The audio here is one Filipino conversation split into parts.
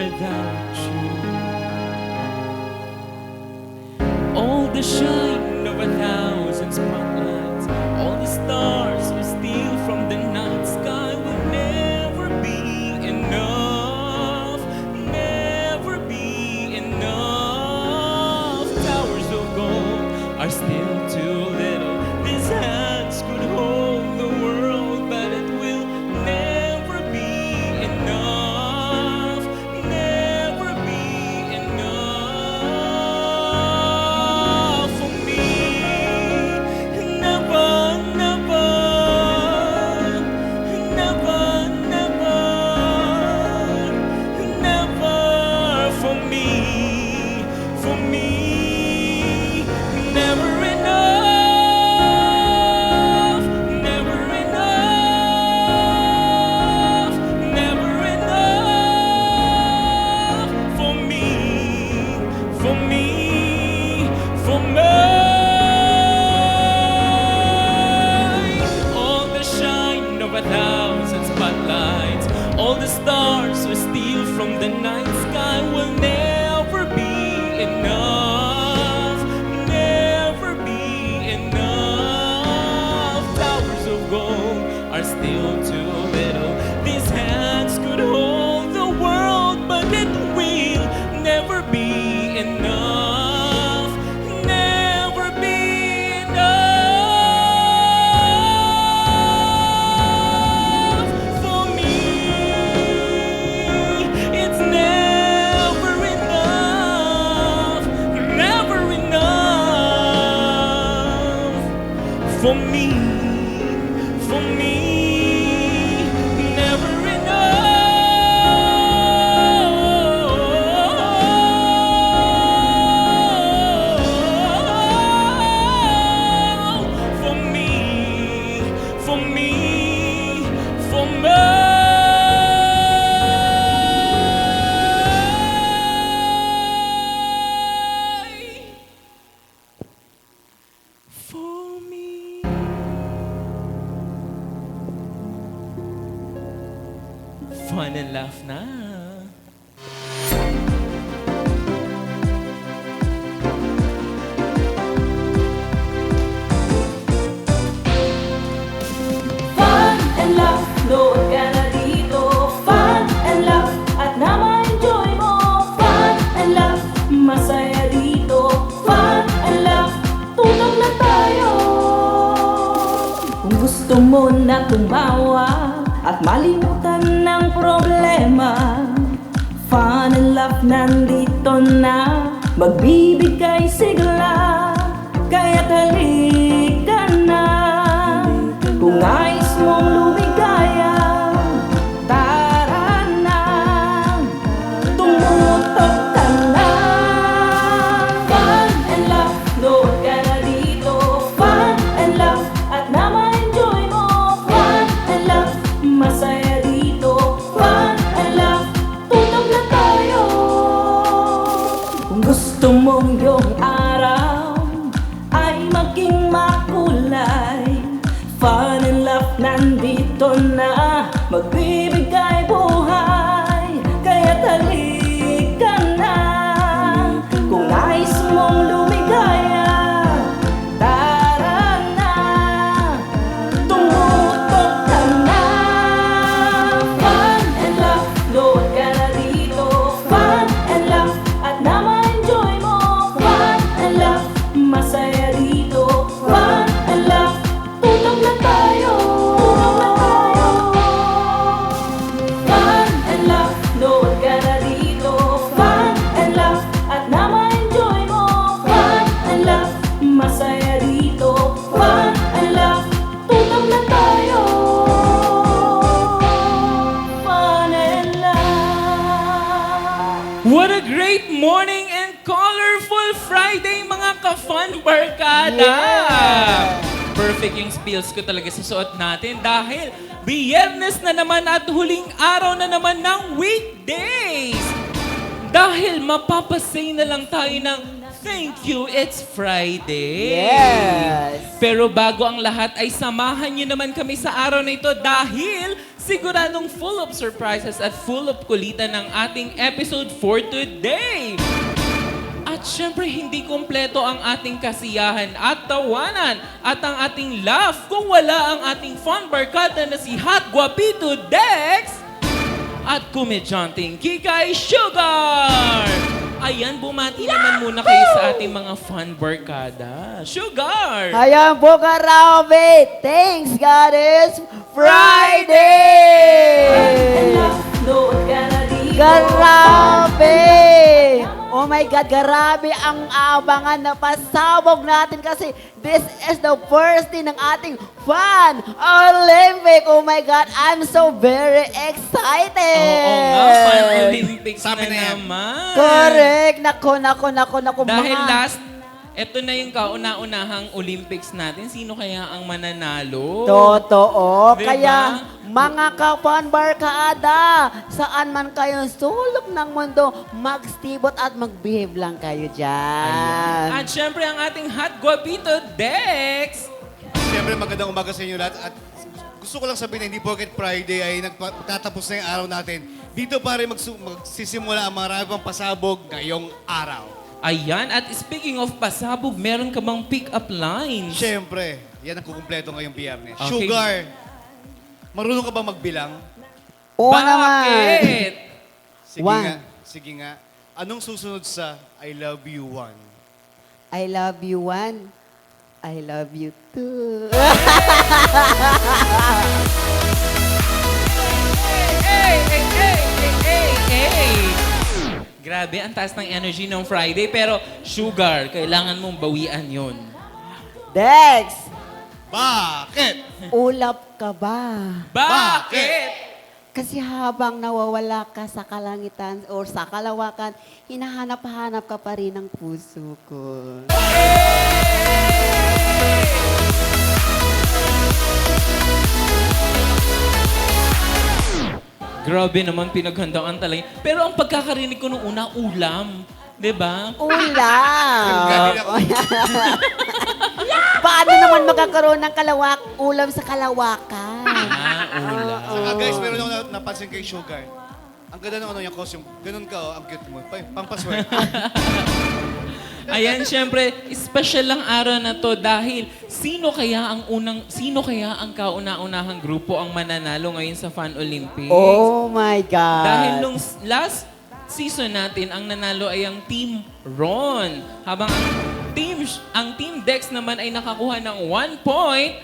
without you. All the shine of 1,000 spotlights, all the stars we steal from the night sky will never be enough, never be enough. Towers of gold are still too little. These hands could hold the world, but it will never be enough, never be enough for me. Never, never, never, never, never for me, for me. Never enough, never enough, never enough for me, for me, for me. All the shine of 1,000 spotlights, all the stars we steal from the night sky will never be enough, never be enough. Towers of gold are still too little. These hands could hold the world, but it will never be enough, never be enough for me. It's never enough, never enough for me, for me. Never enough for me, for me, for me. For me. Fun and laugh na. Fun and laugh, nood ka na dito. Fun and laugh, at na-ma-enjoy mo. Fun and laugh, masaya dito. Fun and laugh, tunog na tayo. Kung gusto mo na tumawa at malimutan ng problema, Fun and laugh nandito na, magbibigay sigla. Kaya't halika na, kung nais mong lumigaya, tara na, tumutok ka na. Fun and laugh, nood ka na dito. Fun and laugh, at na-ma-enjoy mo. Fun and laugh, masaya dito. Fun and laugh, tunog na tayo. Kung gusto mong iyong araw ay maging makulay, Fun and laugh nandito na, magbibigay buhay. Kaya't halika na, kung nais mong lumigaya, tara na, tumutok ka na. Fun and laugh, nood ka na dito. Fun and laugh, at na-ma-enjoy mo. Fun and laugh, masaya dito. Fun and laugh, tunog na tayo. Fun and laugh, nood ka na dito. Fun and laugh, at na-ma-enjoy mo. Fun and laugh, masaya dito. Fun and laugh, tunog na tayo. Fun and laugh. What a great morning and colorful Friday, mga ka-fun barkada! Perfect yung spills ko talaga sa suot natin dahil Biyernes na naman at huling araw na naman ng weekdays. Dahil mapapasay na lang tayo ng thank you, it's Friday. Yes! Pero bago ang lahat ay samahan niyo naman kami sa araw na ito dahil Siguradong full of surprises at full of kulitan ng ating episode for today. At syempre, hindi kumpleto ang ating kasiyahan at tawanan at ang ating laugh kung wala ang ating fun barkada na si Hot Guapito Dex at komedyanteng Kikay Sugar! Ayan, bumati naman muna kayo sa ating mga fun barkada. Sugar! Ayan po, Karabe! Thanks, God, it's Friday! Load ka na dito. Grabe! Oh my God, grabe ang abangan na pasabog natin kasi this is the first day ng ating Fun Olympic. Oh my God, I'm so very excited! Oo nga, Fun Olympics Sabi na na yan. naman. Correct! Nako. Dahil mga- last, eto na yung kauna-unahang Olympics natin. Sino kaya ang mananalo? Totoo. Diba? Kaya, mga kapan barkada, saan man kayo sulok ng mundo, magstibot at mag-behave lang kayo dyan. At syempre ang ating Hot Guapito Dex. Siyempre, magandang umaga sa inyo lahat. At gusto ko lang sabihin na hindi porket Friday ay nagtatapos na yung araw natin. Dito pa rin magsisimula ang marami pang pasabog ngayong araw. Ayan, at speaking of pasabog, meron ka bang pick-up lines? Siyempre, yan ang kukumpleto ngayong biyernes. Okay. Sugar, marunong ka ba magbilang? Oo naman. Bakit? Sige One. nga, sige nga. Anong susunod sa I love you one? I love you one. I love you two. Hey! Grabe, ang taas ng energy ng Friday. Pero, Sugar, kailangan mong bawian yon. Dex, Bakit? ulap ka ba? Bakit? Kasi habang nawawala ka sa kalangitan o sa kalawakan, hinahanap-hanap ka pa rin ng puso ko. Grabe naman, pinaghandaan talaga. Pero ang pagkakarinig ko nung una, ulam. 'Di ba? Ulam! Paano naman magkakaroon ng ulam sa kalawakan? Ulam. Saka guys, meron ako napansin kay Sugar. Ang ganda ng yung costume. Ganun ka, ang cute mo. Pampaswerte. Ayan, syempre, special lang araw na to dahil sino kaya ang kauna-unahang grupo ang mananalo ngayon sa Fun Olympics? Oh my God! Dahil nung last season natin, ang nanalo ay ang Team Ron. Habang ang Team Dex naman ay nakakuha ng 1 point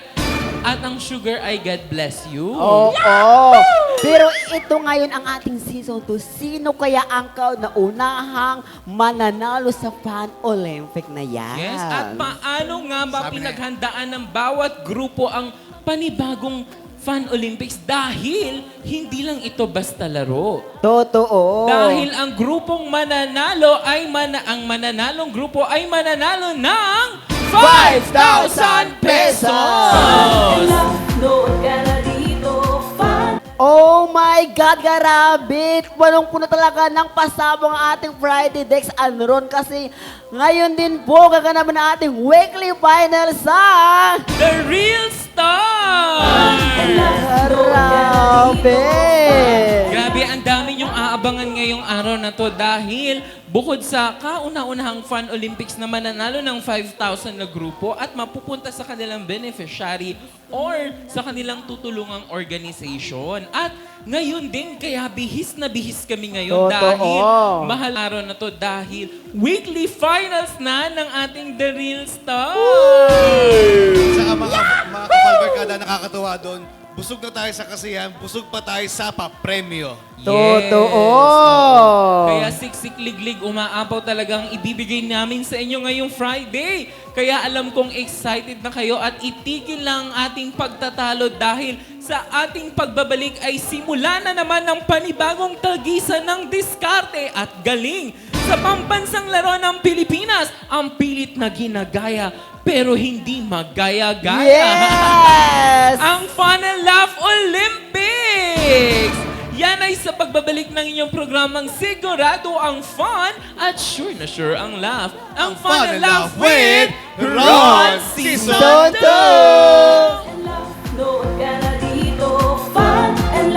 at ang Sugar ay God bless you. Oo. Pero ito ngayon ang ating season 2. Sino kaya ang kauna-unahang mananalo sa Fun Olympic na yan? Yes, at paano nga ba Sabi na pinaghandaan ng bawat grupo ang panibagong Fun Olympics dahil hindi lang ito basta laro. Totoo. Dahil ang grupong mananalo ay ang mananalong grupo ay mananalo ng 5,000 pesos! Load ka na dito. Fun. Oh my God, grabe! Punong-puno talaga ng pasabong ang ating Friday Dex and Ron kasi ngayon din po gaganapin ang ating weekly final sa The Real Star! Grabe! Grabe, ang dami niyong aabangan ngayong araw na to dahil bukod sa kauna-unahang Fun Olympics na mananalo ng 5,000 na grupo at mapupunta sa kanilang beneficiary or sa kanilang tutulungang organization. At ngayon din, kaya bihis na bihis kami ngayon Totoo. dahil mahal araw na to dahil weekly finals na ng ating The Real Star! Saka mga kapalbarkada nakakatuwa doon. Busog na tayo sa kasiyahan, busog pa tayo sa papremyo. Totoo. Kaya siksik liglig umaapaw talagang ibibigay namin sa inyo ngayong Friday. Kaya alam kong excited na kayo at itigil lang ang ating pagtatalo dahil sa ating pagbabalik ay simula na naman ng panibagong tagisan ng diskarte at galing sa pambansang laro ng Pilipinas. Ang pilit na ginagaya pero hindi magaya-gaya. Yes! Ang Fun and Laugh Olympics! Yan ay sa pagbabalik ng inyong programang sigurado ang fun at sure na sure ang laugh. Ang Fun and Laugh with Ron Season 2! Load ka na dito. Fun and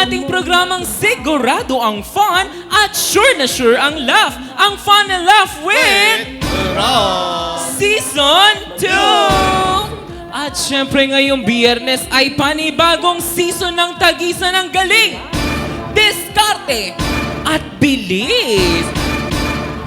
ating programang sigurado ang fun at sure na sure ang laugh. Ang Fun and Laugh with Season 2! At syempre ngayong biyernes ay panibagong season ng Tagisan ng Galing, Diskarte at Bilis.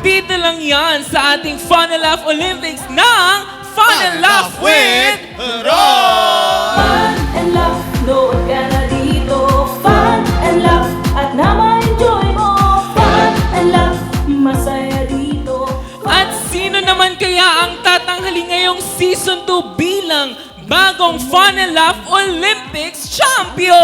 Dito lang yan sa ating Fun and Laugh Olympics ng Fun and Laugh with Fun and laugh, load ka na dito. Fun and laugh, at na ma-enjoy mo. Fun and laugh, masaya dito. At sino naman kaya ang tatanghalin ngayong Season 2 bilang bagong Fun and Laugh Olympics Champion?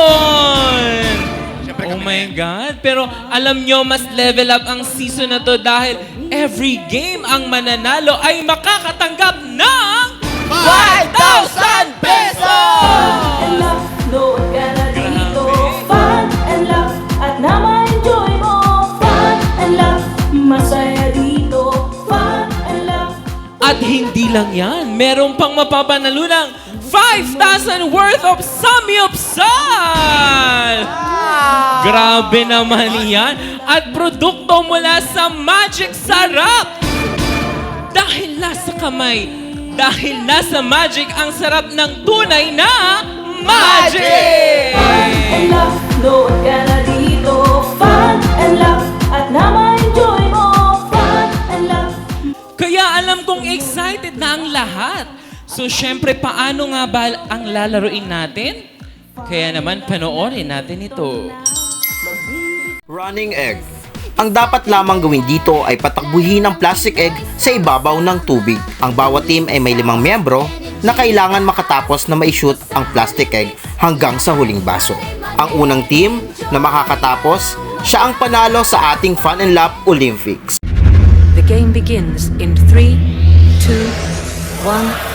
Oh my God. Pero alam nyo, mas level up ang season na to dahil every game ang mananalo ay makakatanggap ng 5,000 pesos! And laugh, load ka na dito. Fun and laugh, at na ma-enjoy mo. Fun and laugh, masaya dito. Fun and laugh. At hindi lang yan, meron pang mapapanalunang 5,000 worth of samyupsal! Grabe naman yan! At produkto mula sa Magic Sarap! Dahil nasa kamay, dahil nasa Magic ang sarap ng tunay na Magic! Fun and laugh, load ka na dito. Fun and laugh, at na ma-enjoy mo. Fun and laugh. Kaya alam kong excited na ang lahat. So, syempre, paano nga ba ang lalaroin natin? Kaya naman, panoorin natin ito. Running egg. Ang dapat lamang gawin dito ay patakbuhin ang plastic egg sa ibabaw ng tubig. Ang bawat team ay may 5 miyembro na kailangan makatapos na ma-shoot ang plastic egg hanggang sa huling baso. Ang unang team na makakatapos, siya ang panalo sa ating Fun and Laugh Olympics. The game begins in 3, 2, 1.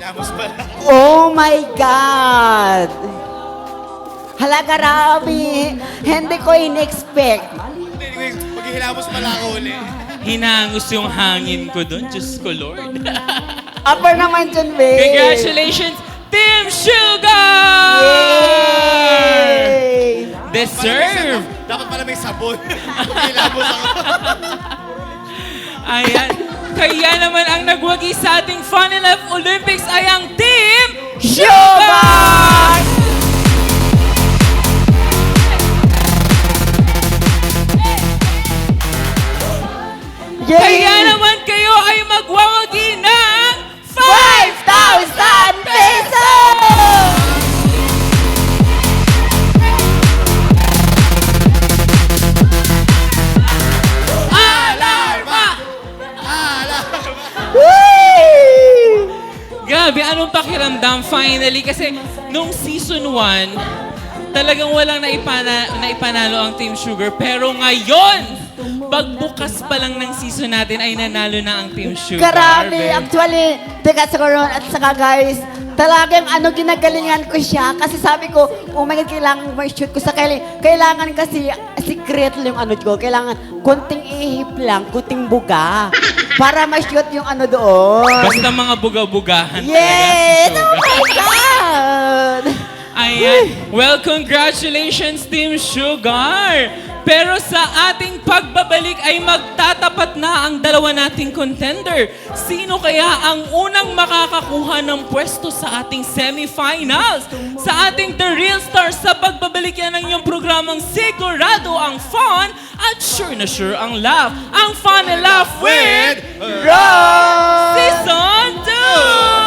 Hilamos pala. Oh my God! Hala, grabe. Hindi ko in-expect. Maghihilamos pala ako uli. Hinangos yung hangin ko doon. Diyos ko, Lord. Upper naman dyan, babe. Congratulations, Team Sugar! Yay! Deserve! Dapat pala may sabon. Hilamos ako. Ayan. Kaya naman ang nagwagi sa ating Fun and Laugh Olympics ay ang Team Sugar! Yay! Kaya naman pakiramdam finally kasi nung season 1, talagang walang naipanalo ang Team Sugar. Pero ngayon, pagbukas pa lang ng season natin ay nanalo na ang Team Sugar. Grabe, Be. actually, teka sa karon at saka guys, talagang ginagalingan ko siya kasi sabi ko, oh my God, kailangan ma-shoot ko sa kailangan kasi secret yung ko, kailangan kunting ihip lang, kunting buga para ma-shoot yung doon. Basta mga buga-bugahan Yes! talaga Oh si my Sugar. God! Ayan. Well, congratulations, Team Sugar! Pero sa ating pagbabalik ay magtatapat na ang dalawa nating contender. Sino kaya ang unang makakakuha ng pwesto sa ating semifinals? Sa ating The Real Stars sa pagbabalik yan ng iyong programang sigurado ang fun at sure na sure ang laugh. Ang Fun and Laugh with Roll! Season 2!